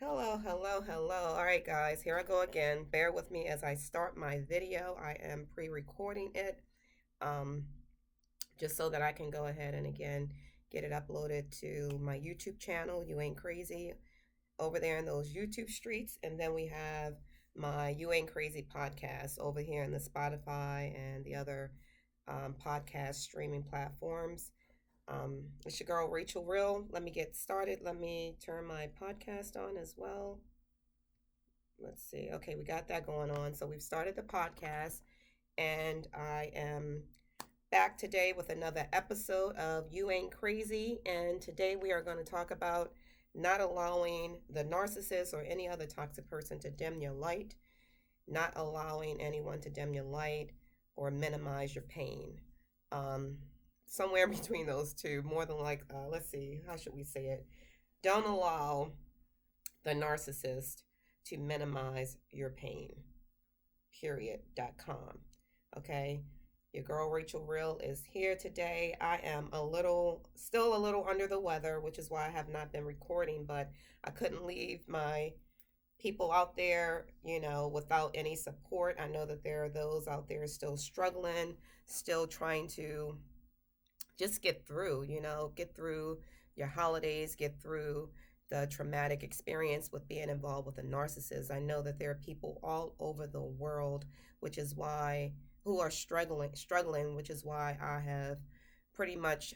Hello, hello, hello. All right, guys, here I go again. Bear with me as I start my video. I am pre-recording it um, just so that I can go ahead and again get it uploaded to my YouTube channel, You Ain't Crazy, over there in those YouTube streets. And then we have my You Ain't Crazy podcast over here in the Spotify and the other podcast streaming platforms. It's your girl Rachel Real. Let me get started. Let me turn my podcast on as well. Let's see. Okay, we got that going on. So we've started the podcast, and I am back today with another episode of You Ain't Crazy. And today we are going to talk about not allowing the narcissist or any other toxic person to dim your light, not allowing anyone to dim your light or minimize your pain. Um, Somewhere between those two, more than like, let's see, how should we say it? Don't allow the narcissist to minimize your pain. Period.com. Okay. Your girl Rachel Real is here today. I am still a little under the weather, which is why I have not been recording, but I couldn't leave my people out there, without any support. I know that there are those out there still struggling, still trying to just get through your holidays, get through the traumatic experience with being involved with a narcissist. I know that there are people all over the world, which is why who are struggling, which is why I have pretty much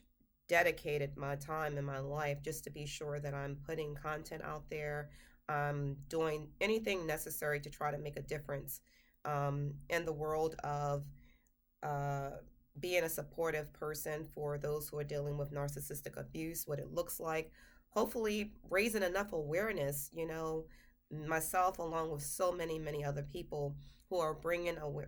dedicated my time in my life just to be sure that I'm putting content out there. I'm doing anything necessary to try to make a difference in the world of uh, being a supportive person for those who are dealing with narcissistic abuse, what it looks like, hopefully raising enough awareness, myself along with so many, many other people who are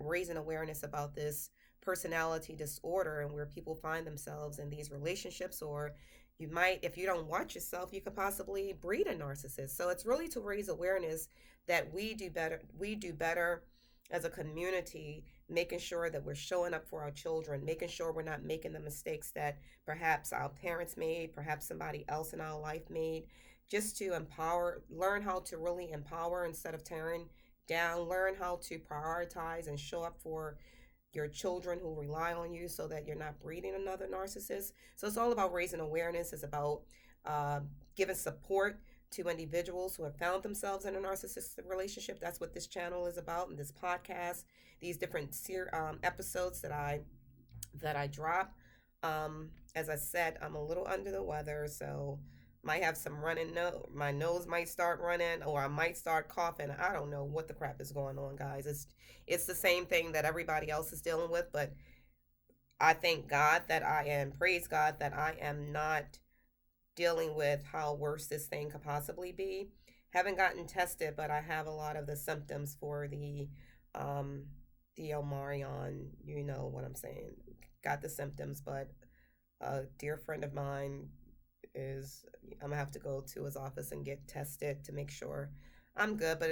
raising awareness about this personality disorder and where people find themselves in these relationships, or you might, if you don't watch yourself, you could possibly breed a narcissist. So it's really to raise awareness that we do better as a community, making sure that we're showing up for our children, making sure we're not making the mistakes that perhaps our parents made, perhaps somebody else in our life made, just to empower, learn how to really empower instead of tearing down, learn how to prioritize and show up for your children who rely on you so that you're not breeding another narcissist. So it's all about raising awareness. It's about uh, giving support to individuals who have found themselves in a narcissistic relationship. That's what this channel is about, and this podcast, these different episodes that I drop. As I said, I'm a little under the weather, so might have some running nose. My nose might start running, or I might start coughing. I don't know what the crap is going on, guys. It's the same thing that everybody else is dealing with, but I thank God that praise God that I am not dealing with how worse this thing could possibly be. Haven't gotten tested, but I have a lot of the symptoms for um the Omarion. You know what I'm saying? Got the symptoms, but a dear friend of mine is I'm gonna have to go to his office and get tested to make sure I'm good. But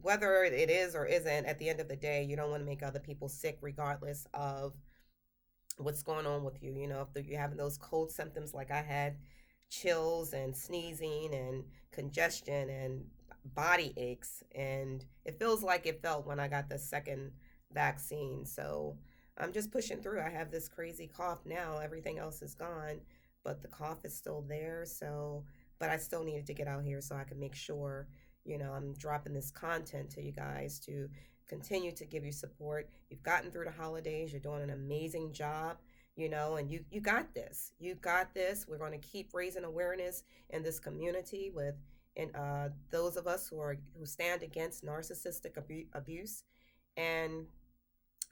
whether it is or isn't, at the end of the day, you don't want to make other people sick, regardless of what's going on with you. If you're having those cold symptoms like I had, chills and sneezing and congestion and body aches, and it feels like it felt when I got the second vaccine. So I'm just pushing through. I have this crazy cough now. Everything else is gone, but the cough is still there. So, but I still needed to get out here so I can make sure, I'm dropping this content to you guys to continue to give you support. You've gotten through the holidays. You're doing an amazing job, and you got this. You got this. We're going to keep raising awareness in this community with and those of us who stand against narcissistic abuse, and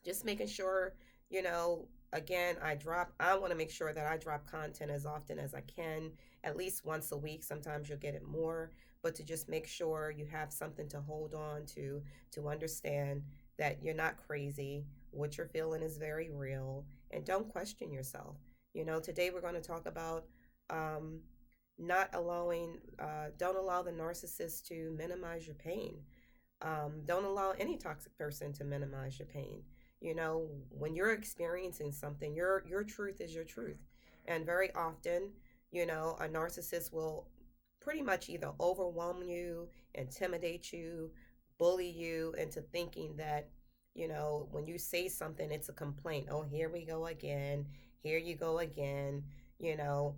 just making sure, again, I want to make sure that I drop content as often as I can, at least once a week. Sometimes you'll get it more, but to just make sure you have something to hold on to understand that you're not crazy. What you're feeling is very real, and don't question yourself. Today we're going to talk about um, not allowing, don't allow the narcissist to minimize your pain. Don't allow any toxic person to minimize your pain. When you're experiencing something, your truth is your truth. And very often, a narcissist will pretty much either overwhelm you, intimidate you, bully you into thinking that, when you say something, it's a complaint. Oh, here we go again. Here you go again. You know,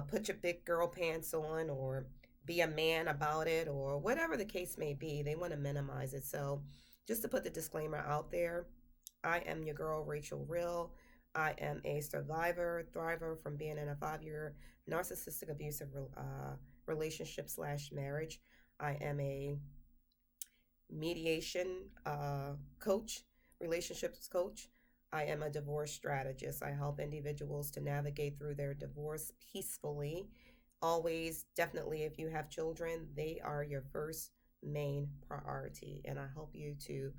put your big girl pants on, or be a man about it, or whatever the case may be. They want to minimize it. So, just to put the disclaimer out there, I am your girl, Rachel Real. I am a survivor, thriver from being in a 5-year narcissistic abusive relationship slash marriage. I am a mediation coach, relationships coach. I am a divorce strategist. I help individuals to navigate through their divorce peacefully. Always, definitely, if you have children, they are your first main priority. And I help you to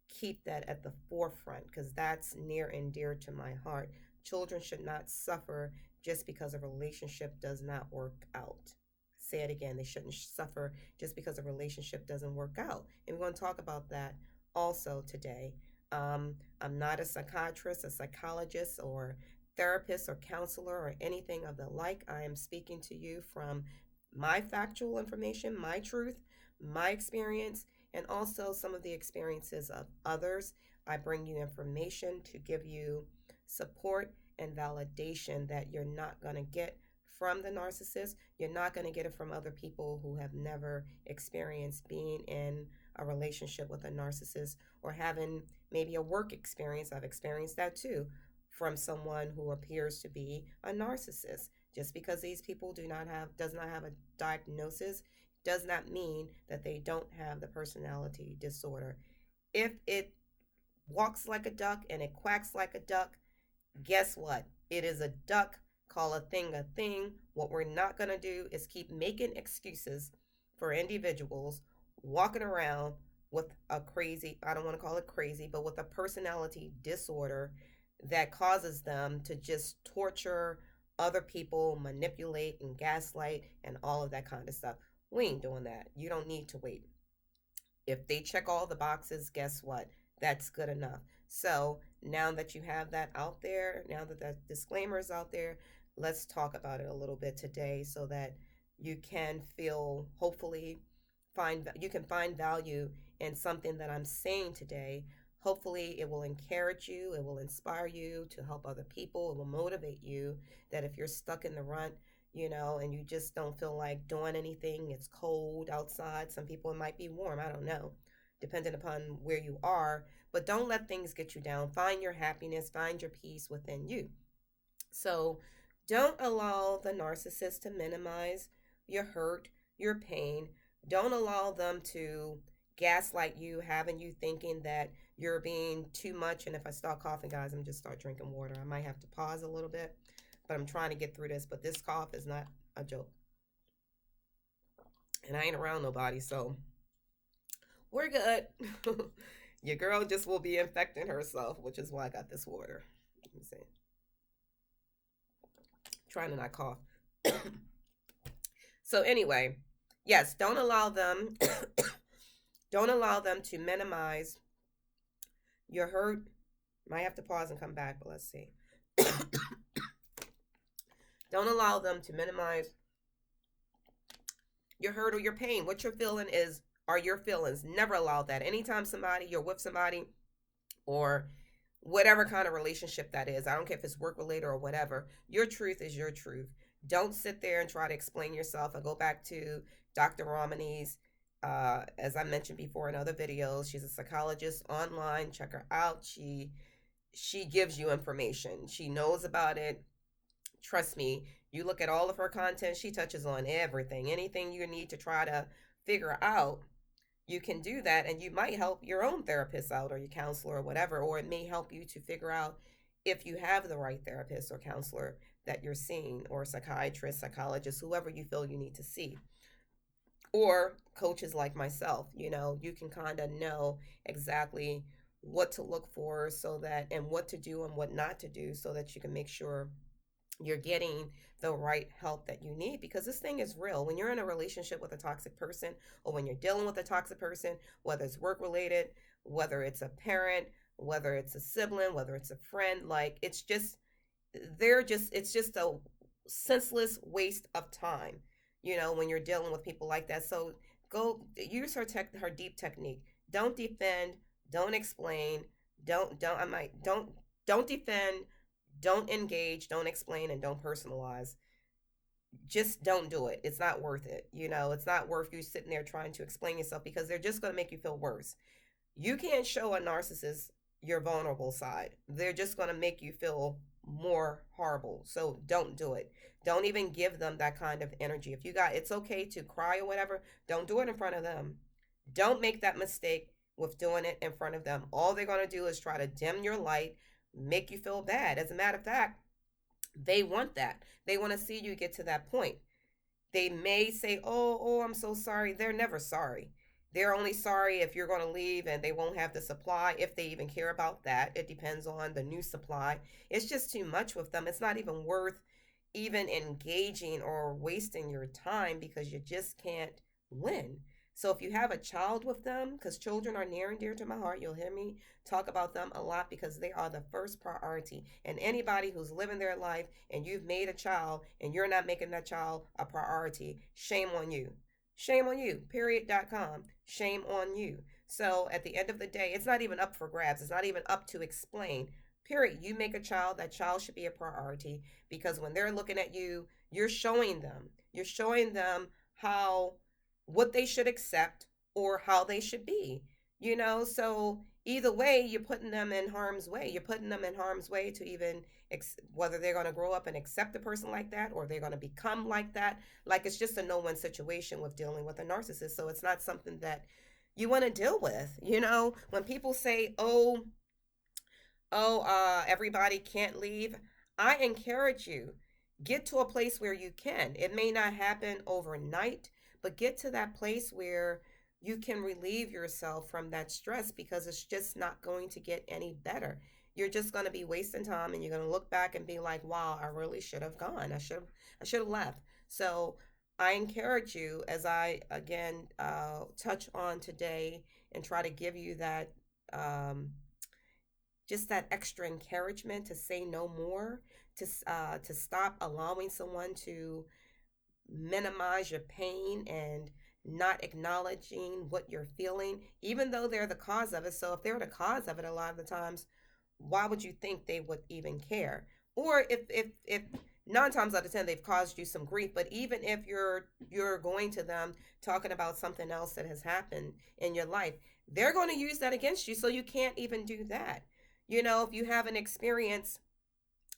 keep that at the forefront because that's near and dear to my heart. Children should not suffer just because a relationship does not work out. Say it again, they shouldn't suffer just because a relationship doesn't work out. And we're going to talk about that also today. I'm not a psychiatrist, a psychologist, or therapist, or counselor, or anything of the like. I am speaking to you from my factual information, my truth, my experience, and also some of the experiences of others. I bring you information to give you support and validation that you're not going to get from the narcissist. You're not going to get it from other people who have never experienced being in a relationship with a narcissist, or having maybe a work experience. I've experienced that too, from someone who appears to be a narcissist. Just because these people does not have a diagnosis does not mean that they don't have the personality disorder. If it walks like a duck and it quacks like a duck, guess what? It is a duck. Call a thing a thing. What we're not going to do is keep making excuses for individuals walking around with a crazy, I don't want to call it crazy, but with a personality disorder that causes them to just torture other people, manipulate and gaslight and all of that kind of stuff. We ain't doing that. You don't need to wait. If they check all the boxes, guess what? That's good enough. So now that you have that out there, now that the disclaimer is out there, let's talk about it a little bit today so that you can feel, hopefully, you can find value in something that I'm saying today. Hopefully, it will encourage you, it will inspire you to help other people, it will motivate you that if you're stuck in the rut, and you just don't feel like doing anything, it's cold outside. Some people, it might be warm, I don't know, depending upon where you are. But don't let things get you down. Find your happiness, find your peace within you. So don't allow the narcissist to minimize your hurt, your pain. Don't allow them to gaslight you, having you thinking that you're being too much. And if I start coughing, guys, I'm just start drinking water. I might have to pause a little bit, but I'm trying to get through this. But this cough is not a joke. And I ain't around nobody, so we're good. Your girl just will be infecting herself, which is why I got this water. Let me see. Trying to not cough. So anyway, yes, don't allow them to minimize your hurt. Might have to pause and come back, but let's see. Don't allow them to minimize your hurt or your pain. What you're feeling are your feelings. Never allow that. Anytime you're with somebody, or whatever kind of relationship that is, I don't care if it's work related or whatever, your truth is your truth. Don't sit there and try to explain yourself. I go back to Dr. Romani's, as I mentioned before in other videos. She's a psychologist online. Check her out. She gives you information. She knows about it. Trust me, you look at all of her content, she touches on everything. Anything you need to try to figure out, you can do that, and you might help your own therapist out, or your counselor, or whatever, or it may help you to figure out if you have the right therapist or counselor that you're seeing, or psychiatrist, psychologist, whoever you feel you need to see. Or coaches like myself, you can kind of know exactly what to look for, and what to do and what not to do, so that you can make sure you're getting the right help that you need, because this thing is real. When you're in a relationship with a toxic person, or when you're dealing with a toxic person, whether it's work related, whether it's a parent, whether it's a sibling, whether it's a friend, it's just a senseless waste of time. when you're dealing with people like that. So go use her deep technique. Don't defend, don't explain, don't I might don't defend, don't engage, don't explain, and don't personalize. Just don't do it. It's not worth it. It's not worth you sitting there trying to explain yourself because they're just going to make you feel worse. You can't show a narcissist your vulnerable side. They're just going to make you feel more horrible. So don't do it. Don't even give them that kind of energy. If you got, it's okay to cry or whatever, don't do it in front of them. Don't make that mistake with doing it in front of them. All they're going to do is try to dim your light, make you feel bad. As a matter of fact, they want that. They want to see you get to that point. They may say, "Oh, I'm so sorry." They're never sorry. They're only sorry if you're going to leave and they won't have the supply, if they even care about that. It depends on the new supply. It's just too much with them. It's not even worth even engaging or wasting your time because you just can't win. So if you have a child with them, because children are near and dear to my heart, you'll hear me talk about them a lot because they are the first priority. And anybody who's living their life and you've made a child and you're not making that child a priority, shame on you. Shame on you. Period.com. Shame on you. So at the end of the day, it's not even up for grabs. It's not even up to explain. Period. You make a child, that child should be a priority because when they're looking at you, you're showing them. You're showing them how what they should accept or how they should be. So either way, you're putting them in harm's way. You're putting them in harm's way to even whether they're going to grow up and accept a person like that or they're going to become like that. Like it's just a no-win situation with dealing with a narcissist. So it's not something that you want to deal with. When people say, everybody can't leave, I encourage you, get to a place where you can. It may not happen overnight, but get to that place where you can relieve yourself from that stress because it's just not going to get any better. You're just going to be wasting time and you're going to look back and be like, wow, I really should have gone. I should have left. So I encourage you, as I again touch on today and try to give you that just that extra encouragement to say no more, to stop allowing someone to minimize your pain and not acknowledging what you're feeling, even though they're the cause of it. So if they're the cause of it, a lot of the times, why would you think they would even care? Or if 9 times out of 10 they've caused you some grief, but even if you're going to them talking about something else that has happened in your life, they're going to use that against you. So you can't even do that. If you have an experience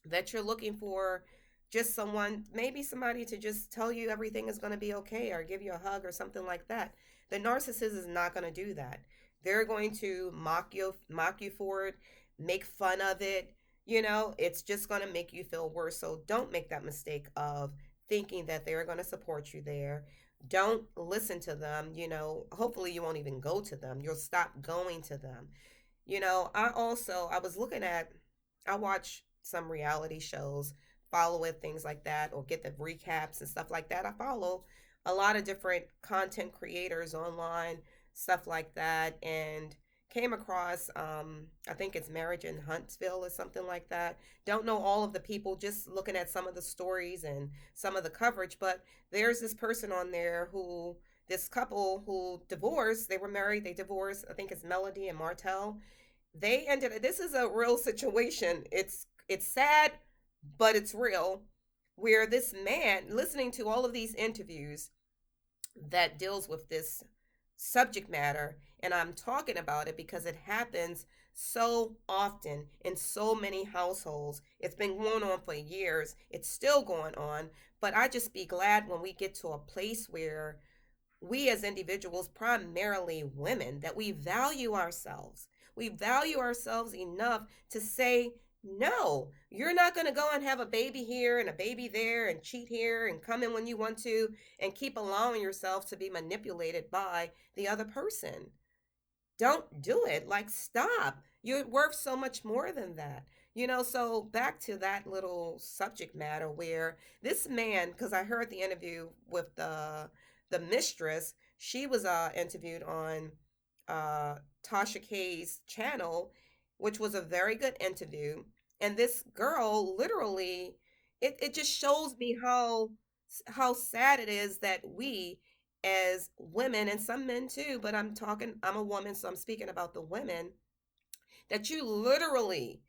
that you're looking for just someone, maybe somebody to just tell you everything is going to be okay or give you a hug or something like that. The narcissist is not going to do that. They're going to mock you for it, make fun of it. It's just going to make you feel worse. So don't make that mistake of thinking that they're going to support you there. Don't listen to them. Hopefully you won't even go to them. You'll stop going to them. I was looking at, I watch some reality shows, follow it, things like that, or get the recaps and stuff like that. I follow a lot of different content creators online, stuff like that, and came across, I think it's Marriage in Huntsville or something like that. Don't know all of the people, just looking at some of the stories and some of the coverage, but there's this person on there this couple who divorced, they were married, they divorced, I think it's Melody and Martell. This is a real situation. It's sad, but it's real, where this man, listening to all of these interviews that deals with this subject matter, and I'm talking about it because it happens so often in so many households. It's been going on for years. It's still going on, but I just be glad when we get to a place where we as individuals, primarily women, that we value ourselves. We value ourselves enough to say, no, you're not going to go and have a baby here and a baby there and cheat here and come in when you want to and keep allowing yourself to be manipulated by the other person. Don't do it. Like, stop. You're worth so much more than that. So back to that little subject matter where this man, because I heard the interview with the mistress, she was interviewed on Tasha K's channel, which was a very good interview. And this girl literally, it just shows me how how sad it is that we as women, and some men too, but I'm a woman, so I'm speaking about the women, that you literally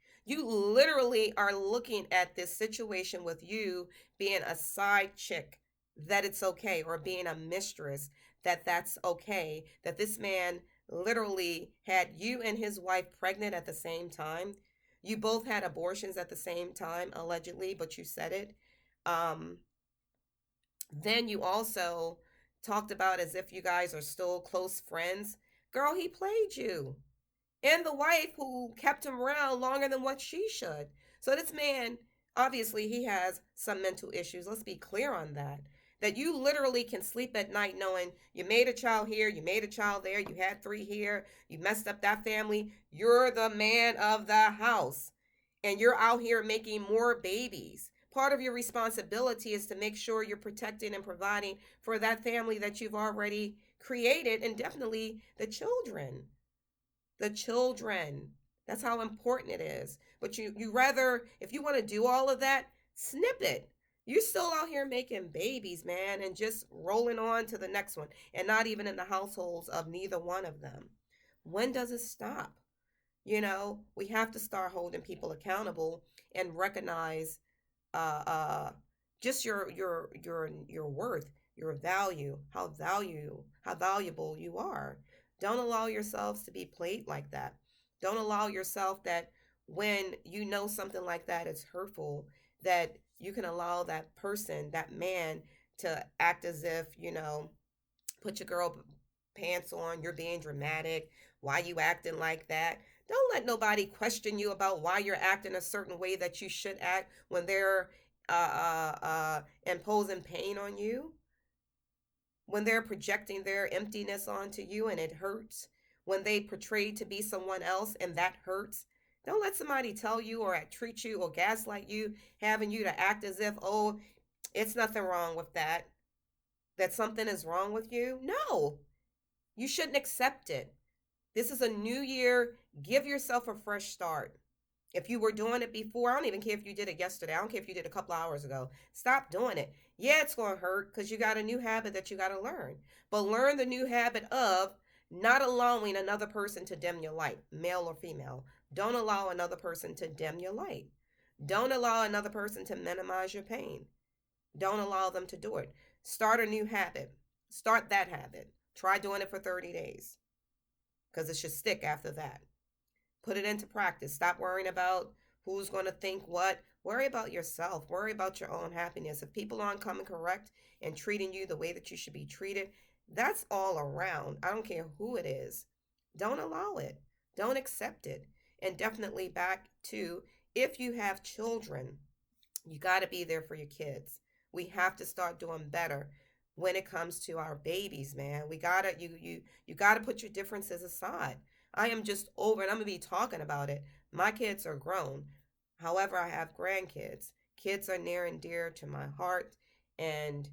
are looking at this situation with you being a side chick, that it's okay, or being a mistress, that that's okay, that this man literally had you and his wife pregnant at the same time. You both had abortions at the same time, allegedly, but you said it. um then you also talked about as if you guys are still close friends. Girl, he played you, and the wife who kept him around longer than what she should. So this man, obviously, he has some mental issues. Let's be clear on that. That you literally can sleep at night knowing you made a child here, you made a child there, you had three here, you messed up that family. You're the man of the house, and you're out here making more babies. Part of your responsibility is to make sure you're protecting and providing for that family that you've already created, and definitely the children. The children. That's how important it is. But you rather, if you want to do all of that, snip it. You're still out here making babies, man, and just rolling on to the next one, and not even in the households of neither one of them. When does it stop? We have to start holding people accountable and recognize uh, uh, just your worth, your value, how valuable you are. Don't allow yourselves to be played like that. Don't allow yourself that when you know something like that is hurtful, that you can allow that person, that man, to act as if, put your girl pants on, you're being dramatic, why you acting like that. Don't let nobody question you about why you're acting a certain way that you should act when they're imposing pain on you, when they're projecting their emptiness onto you and it hurts, when they portray to be someone else and that hurts. Don't let somebody tell you or treat you or gaslight you, having you to act as if, oh, it's nothing wrong with that, that something is wrong with you. No, you shouldn't accept it. This is a new year. Give yourself a fresh start. If you were doing it before, I don't even care if you did it yesterday. I don't care if you did it a couple hours ago. Stop doing it. Yeah, it's going to hurt because you got a new habit that you got to learn. But learn the new habit of not allowing another person to dim your light, male or female. Don't allow another person to dim your light. Don't allow another person to minimize your pain. Don't allow them to do it. Start a new habit. Start that habit. Try doing it for 30 days because it should stick after that. Put it into practice. Stop worrying about who's going to think what. Worry about yourself. Worry about your own happiness. If people aren't coming correct and treating you the way that you should be treated, that's all around. I don't care who it is. Don't allow it. Don't accept it. And definitely back to, if you have children, you got to be there for your kids. We have to start doing better when it comes to our babies, man. We gotta you gotta put your differences aside. I am just over, and I'm gonna be talking about it. My kids are grown. However, I have grandkids. Kids are near and dear to my heart, and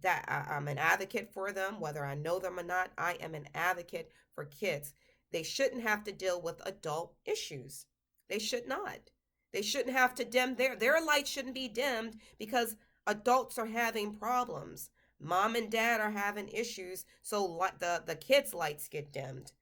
that I'm an advocate for them, whether I know them or not. I am an advocate for kids. They shouldn't have to deal with adult issues. They should not. They shouldn't have to dim their light shouldn't be dimmed because adults are having problems. Mom and dad are having issues, so the kids' lights get dimmed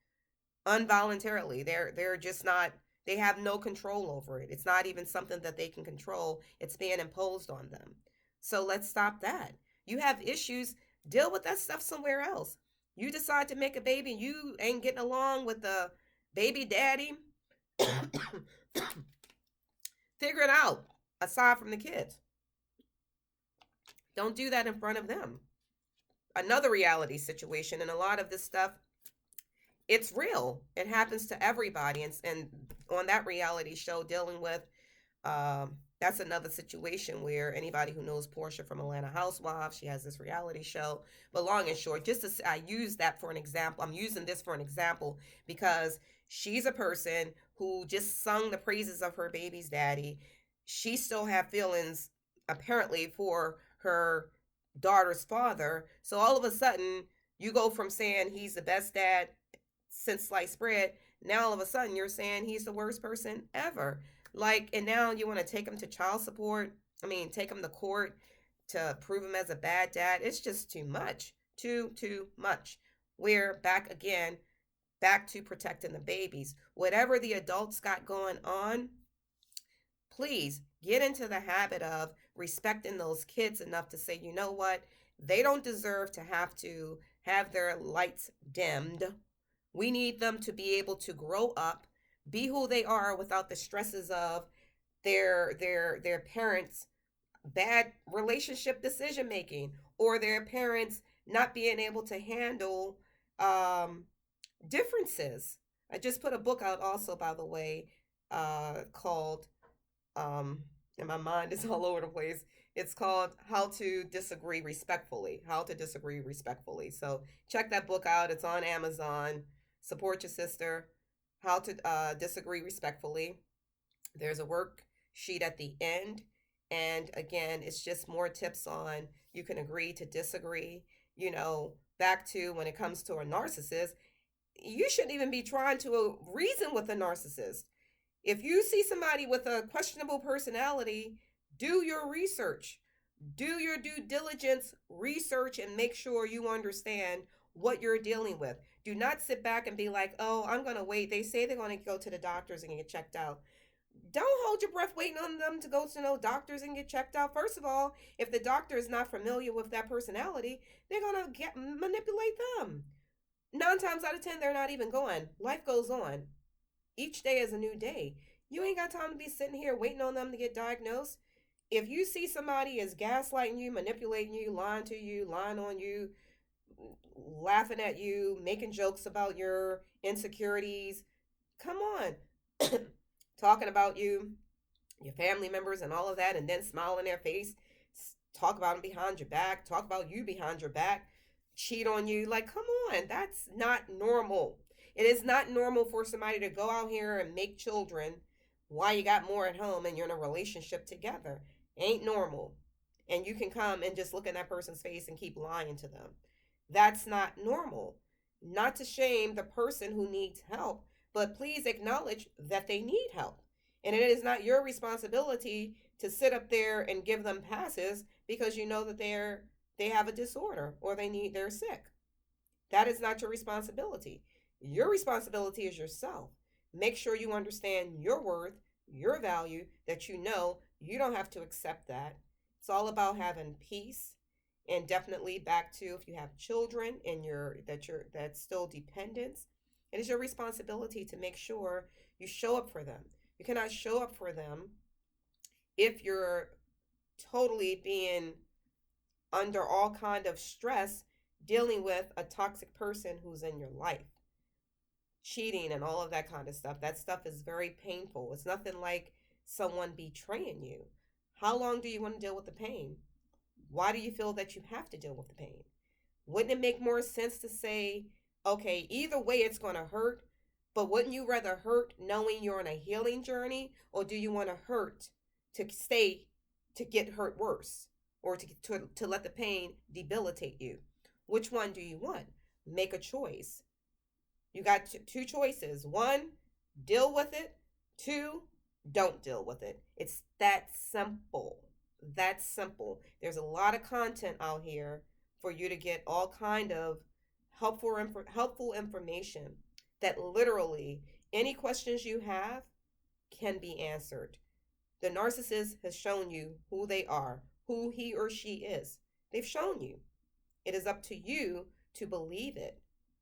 involuntarily. They're just not. They have no control over it. It's not even something that they can control. It's being imposed on them. So let's stop that. You have issues, deal with that stuff somewhere else. You decide to make a baby and you ain't getting along with the baby daddy, figure it out aside from the kids. Don't do that in front of them. Another reality situation, and a lot of this stuff, it's real. It happens to everybody. And on that reality show, dealing with, that's another situation where anybody who knows Portia from Atlanta Housewives, she has this reality show. But long and short, I use that for an example. I'm using this for an example because she's a person who just sung the praises of her baby's daddy. She still have feelings apparently for her daughter's father. So all of a sudden, you go from saying he's the best dad since sliced bread, now all of a sudden you're saying he's the worst person ever. Like, and now you want to take him to child support. I mean, take him to court to prove him as a bad dad. It's just too much. Too much. We're back again, back to protecting the babies. Whatever the adults got going on, please get into the habit of respecting those kids enough to say, you know what? They don't deserve to have their lights dimmed. We need them to be able to grow up, be who they are without the stresses of their parents' bad relationship decision making, or their parents not being able to handle um, differences. I just put a book out also, by the way, called um, and my mind is all over the place. It's called How to Disagree Respectfully. How to Disagree Respectfully. So check that book out. It's on Amazon. Support your sister. How to Disagree Respectfully. There's a worksheet at the end. And again, it's just more tips on you can agree to disagree. Back to when it comes to a narcissist, you shouldn't even be trying to reason with a narcissist. If you see somebody with a questionable personality, do your research. Do your due diligence research and make sure you understand what you're dealing with. Do not sit back and be like, oh, I'm going to wait. They say they're going to go to the doctors and get checked out. Don't hold your breath waiting on them to go to no doctors and get checked out. First of all, if the doctor is not familiar with that personality, they're going to manipulate them. 9 times out of 10, they're not even going. Life goes on. Each day is a new day. You ain't got time to be sitting here waiting on them to get diagnosed. If you see somebody is gaslighting you, manipulating you, lying to you, lying on you, laughing at you, making jokes about your insecurities, come on. Talking about you, your family members and all of that, and then smile in their face, talk about them behind your back, talk about you behind your back, cheat on you. Like, come on, that's not normal. It is not normal for somebody to go out here and make children while you got more at home and you're in a relationship together. Ain't normal. And you can come and just look in that person's face and keep lying to them. That's not normal. Not to shame the person who needs help, but please acknowledge that they need help. And it is not your responsibility to sit up there and give them passes because you know that they have a disorder or they're sick. That is not your responsibility. Your responsibility is yourself. Make sure you understand your worth, your value, that you know you don't have to accept that. It's all about having peace, and definitely back to if you have children and that's still dependents, it is your responsibility to make sure you show up for them. You cannot show up for them if you're totally being under all kind of stress dealing with a toxic person who's in your life. Cheating and all of that kind of stuff. That stuff is very painful. It's nothing like someone betraying you. How long do you want to deal with the pain? Why do you feel that you have to deal with the pain? Wouldn't it make more sense to say, okay, either way it's going to hurt, but wouldn't you rather hurt knowing you're on a healing journey, or do you want to hurt to get hurt worse, or to let the pain debilitate you? Which one do you want? Make a choice. You got two choices. One, deal with it. Two, don't deal with it. It's that simple. That's simple. There's a lot of content out here for you to get all kind of helpful information that literally any questions you have can be answered. The narcissist has shown you who they are, who he or she is. They've shown you. It is up to you to believe it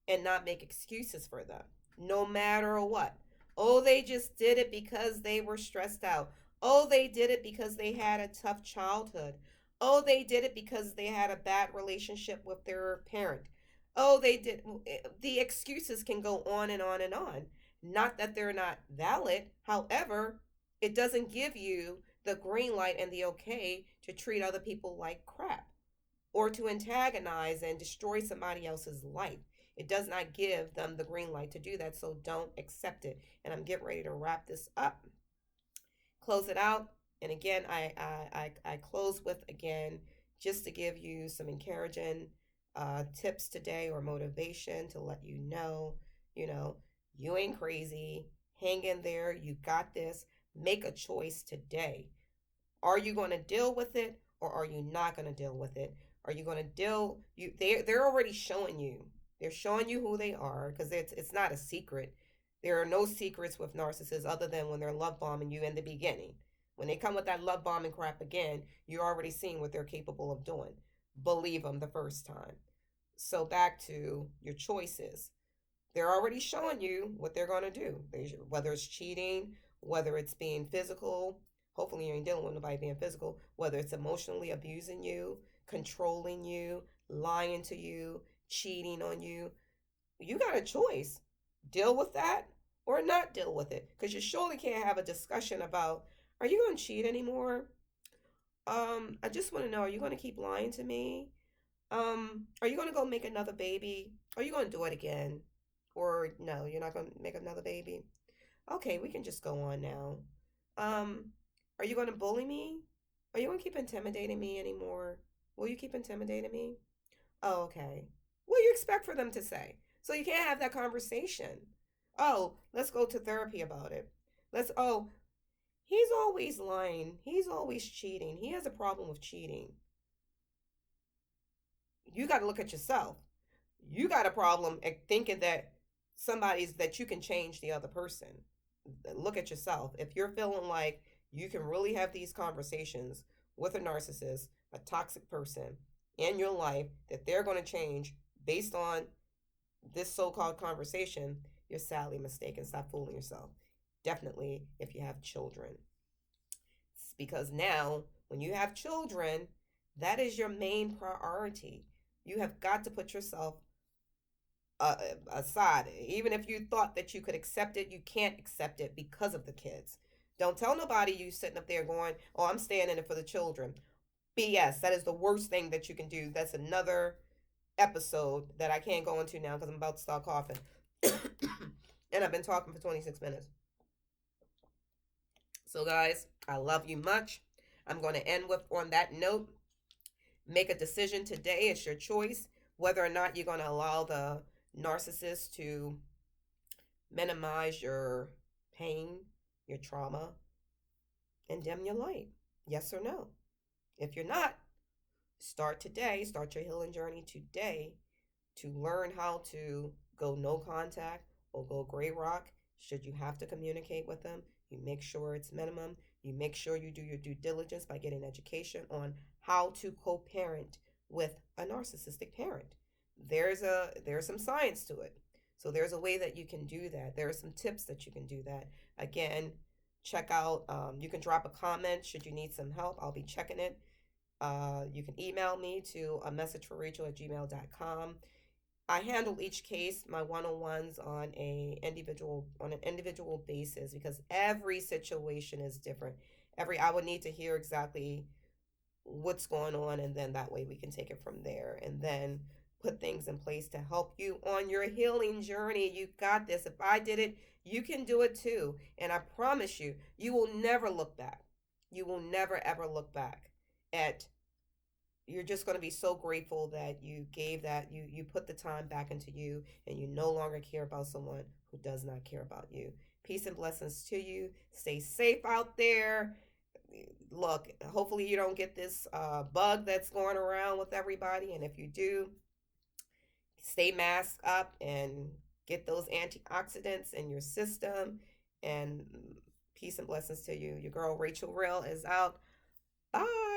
and not make excuses for them, no matter what. Oh, they just did it because they were stressed out. Oh, they did it because they had a tough childhood. Oh, they did it because they had a bad relationship with their parent. Oh, they did. The excuses can go on and on and on. Not that they're not valid. However, it doesn't give you the green light and the okay to treat other people like crap or to antagonize and destroy somebody else's life. It does not give them the green light to do that, so don't accept it. And I'm getting ready to wrap this up, close it out. And again, I close with, again, just to give you some encouraging tips today or motivation to let you know, you ain't crazy. Hang in there. You got this. Make a choice today. Are you going to deal with it, or are you not going to deal with it? Are you going to deal you they're already showing you. They're showing you who they are because it's not a secret. There are no secrets with narcissists other than when they're love bombing you in the beginning. When they come with that love bombing crap again, you're already seeing what they're capable of doing. Believe them the first time. So back to your choices. They're already showing you what they're going to do. Whether it's cheating, whether it's being physical, hopefully you ain't dealing with nobody being physical, whether it's emotionally abusing you, controlling you, lying to you, cheating on you. You got a choice. Deal with that or not deal with it. Because you surely can't have a discussion about, are you going to cheat anymore? I just want to know, are you going to keep lying to me? Are you going to go make another baby? Are you going to do it again? Or no, you're not going to make another baby? Okay, we can just go on now. Um, are you going to bully me? Are you going to keep intimidating me anymore? Will you keep intimidating me? Oh, okay. What do you expect for them to say? So you can't have that conversation. Oh, let's go to therapy about it. Oh, he's always lying. He's always cheating. He has a problem with cheating. You got to look at yourself. You got a problem at thinking that that you can change the other person. Look at yourself. If you're feeling like you can really have these conversations with a narcissist, a toxic person in your life, that they're going to change based on this so-called conversation, you're sadly mistaken. Stop fooling yourself. Definitely if you have children. It's because now when you have children, that is your main priority. You have got to put yourself aside. Even if you thought that you could accept it, you can't accept it because of the kids. Don't tell nobody you sitting up there going, oh, I'm staying in it for the children. BS. That is the worst thing that you can do. That's another episode that I can't go into now because I'm about to start coughing. And I've been talking for 26 minutes. So, guys, I love you much. I'm going to end with on that note. Make a decision today. It's your choice whether or not you're going to allow the narcissist to minimize your pain, your trauma, and dim your light. Yes or no? If you're not, start today. Start your healing journey today to learn how to go no contact or go gray rock. Should you have to communicate with them, you make sure it's minimum. You make sure you do your due diligence by getting education on how to co-parent with a narcissistic parent. There's some science to it. So there's a way that you can do that. There are some tips that you can do that. Again, check out, you can drop a comment should you need some help. I'll be checking it. You can email me to a message for Rachel@gmail.com. I handle each case, my one-on-ones on an individual basis because every situation is different. I would need to hear exactly what's going on, and then that way we can take it from there and then put things in place to help you on your healing journey. You got this. If I did it, you can do it too. And I promise you, you will never look back. You will never ever look back at you're just going to be so grateful that you gave that you put the time back into you and you no longer care about someone who does not care about you. Peace and blessings to you. Stay safe out there. Look, hopefully you don't get this bug that's going around with everybody, and if you do, stay masked up and get those antioxidants in your system. And peace and blessings to you. Your girl Rachel Real is out. Bye.